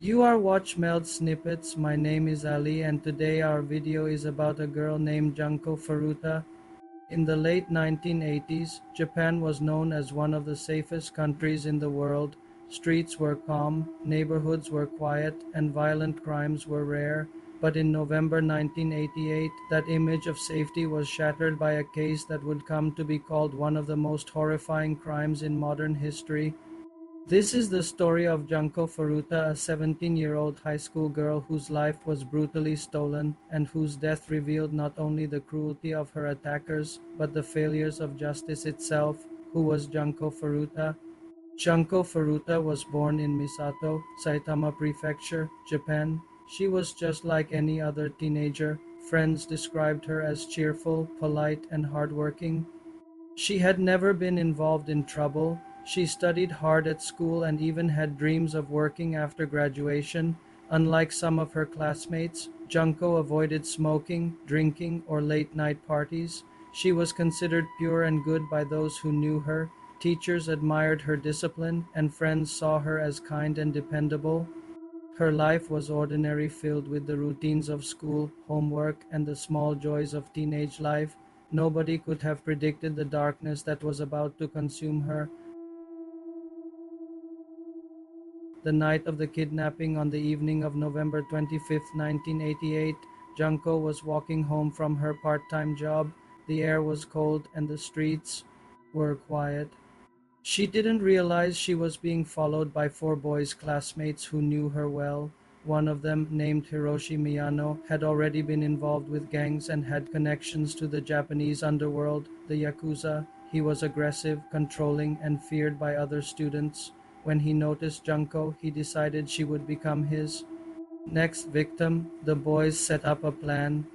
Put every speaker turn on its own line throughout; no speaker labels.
You are watch Melds Snippets. My name is Ali and today our video is about a girl named Junko Furuta. In the late 1980s, Japan was known as one of the safest countries in the world. Streets were calm, neighborhoods were quiet, and violent crimes were rare. But in November 1988, that image of safety was shattered by a case that would come to be called one of the most horrifying crimes in modern history. This is the story of Junko Furuta, a 17-year-old high school girl whose life was brutally stolen and whose death revealed not only the cruelty of her attackers but the failures of justice itself. Who was Junko Furuta? Junko Furuta was born in Misato, Saitama Prefecture, Japan. She was just like any other teenager. Friends described her as cheerful, polite, and hardworking. She had never been involved in trouble. She studied hard at school and even had dreams of working after graduation. Unlike some of her classmates, Junko avoided smoking, drinking, or late night parties. She was considered pure and good by those who knew her. Teachers admired her discipline, and friends saw her as kind and dependable. Her life was ordinary, filled with the routines of school, homework, and the small joys of teenage life. Nobody could have predicted the darkness that was about to consume her. The night of the kidnapping, on the evening of November 25th, 1988, Junko was walking home from her part-time job. The air was cold and the streets were quiet. She didn't realize she was being followed by four boys classmates who knew her well. One of them, named Hiroshi Miyano, had already been involved with gangs and had connections to the Japanese underworld, the Yakuza. He was aggressive, controlling, and feared by other students. When he noticed Junko, he decided she would become his next victim. The boys set up a plan.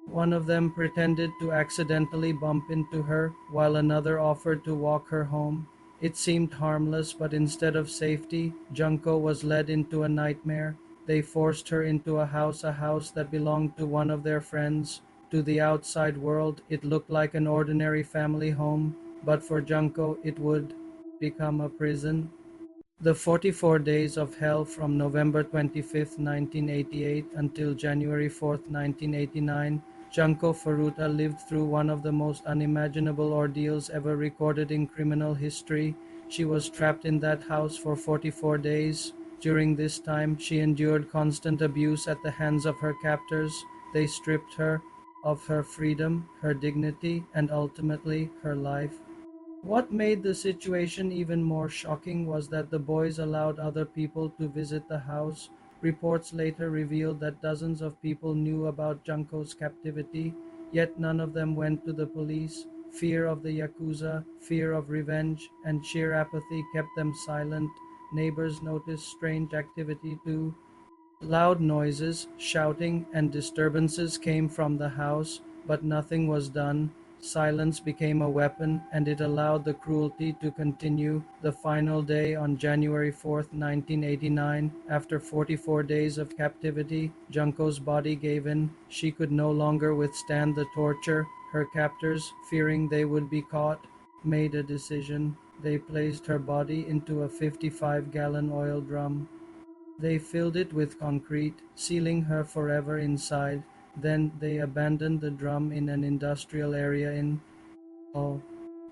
One of them pretended to accidentally bump into her, while another offered to walk her home. It seemed harmless, but instead of safety, Junko was led into a nightmare. They forced her into a house that belonged to one of their friends. To the outside world, it looked like an ordinary family home, but for Junko, it would become a prison. The 44 days of hell from November 25th, 1988 until January 4th, 1989, Junko Furuta lived through one of the most unimaginable ordeals ever recorded in criminal history. She was trapped in that house for 44 days. During this time, she endured constant abuse at the hands of her captors. They stripped her of her freedom, her dignity, and ultimately her life. What made the situation even more shocking was that the boys allowed other people to visit the house. Reports later revealed that dozens of people knew about Junko's captivity, yet none of them went to the police. Fear of the Yakuza, fear of revenge, and sheer apathy kept them silent. Neighbors noticed strange activity too. Loud noises, shouting, and disturbances came from the house, but nothing was done. Silence became a weapon, and it allowed the cruelty to continue. The final day, on January 4th, 1989, after 44 days of captivity, Junko's body gave in. She could no longer withstand the torture. Her captors, fearing they would be caught, made a decision. They placed her body into a 55-gallon oil drum. They filled it with concrete, sealing her forever inside. Then they abandoned the drum in an industrial area in oh,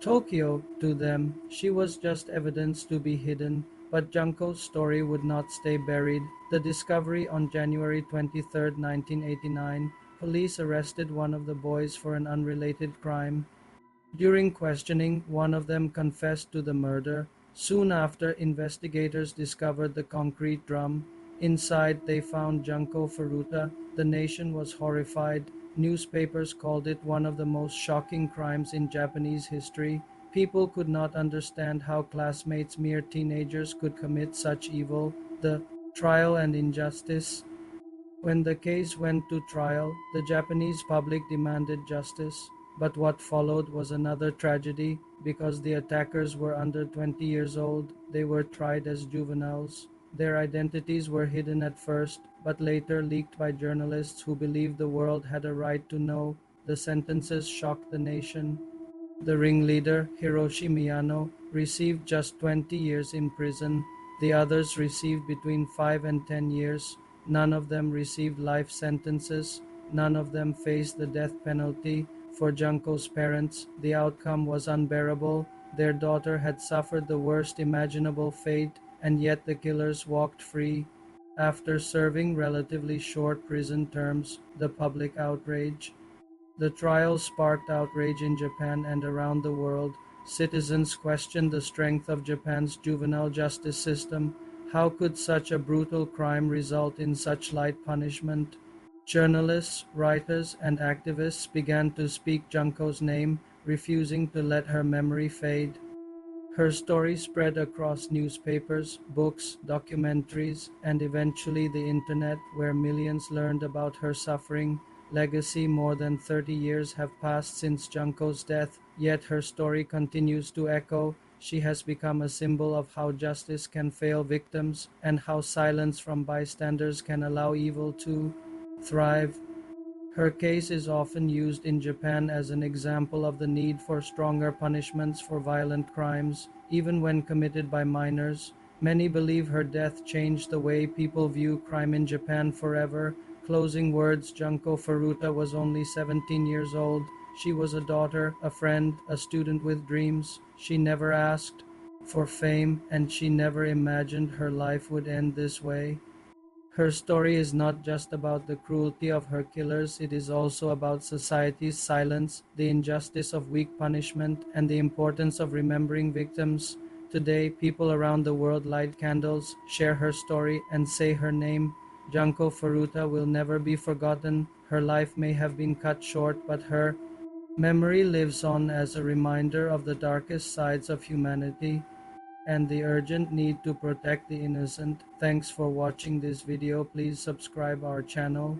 Tokyo. To them, she was just evidence to be hidden. But Junko's story would not stay buried. The discovery on January 23rd, 1989, police arrested one of the boys for an unrelated crime. During questioning, one of them confessed to the murder. Soon after, investigators discovered the concrete drum. Inside, they found Junko Furuta. The nation was horrified. Newspapers called it one of the most shocking crimes in Japanese history. People could not understand how classmates, mere teenagers, could commit such evil. The trial and injustice. When the case went to trial, the Japanese public demanded justice. But what followed was another tragedy. Because the attackers were under 20 years old, they were tried as juveniles. Their identities were hidden at first, but later leaked by journalists who believed the world had a right to know. The sentences shocked the nation. The ringleader, Hiroshi Miyano, received just 20 years in prison. The others received between 5 and 10 years. None of them received life sentences. None of them faced the death penalty. For Junko's parents, the outcome was unbearable. Their daughter had suffered the worst imaginable fate, and yet the killers walked free. After serving relatively short prison terms, the public outrage. The trial sparked outrage in Japan and around the world. Citizens questioned the strength of Japan's juvenile justice system. How could such a brutal crime result in such light punishment? Journalists, writers, and activists began to speak Junko's name, refusing to let her memory fade. Her story spread across newspapers, books, documentaries, and eventually the internet, where millions learned about her suffering. Legacy. More than 30 years have passed since Junko's death, yet her story continues to echo. She has become a symbol of how justice can fail victims and how silence from bystanders can allow evil to thrive. Her case is often used in Japan as an example of the need for stronger punishments for violent crimes, even when committed by minors. Many believe her death changed the way people view crime in Japan forever. Closing words. Junko Furuta was only 17 years old. She was a daughter, a friend, a student with dreams. She never asked for fame, and she never imagined her life would end this way. Her story is not just about the cruelty of her killers, it is also about society's silence, the injustice of weak punishment, and the importance of remembering victims. Today, people around the world light candles, share her story, and say her name. Junko Furuta will never be forgotten. Her life may have been cut short, but her memory lives on as a reminder of the darkest sides of humanity and the urgent need to protect the innocent. Thanks for watching this video. Please subscribe our channel.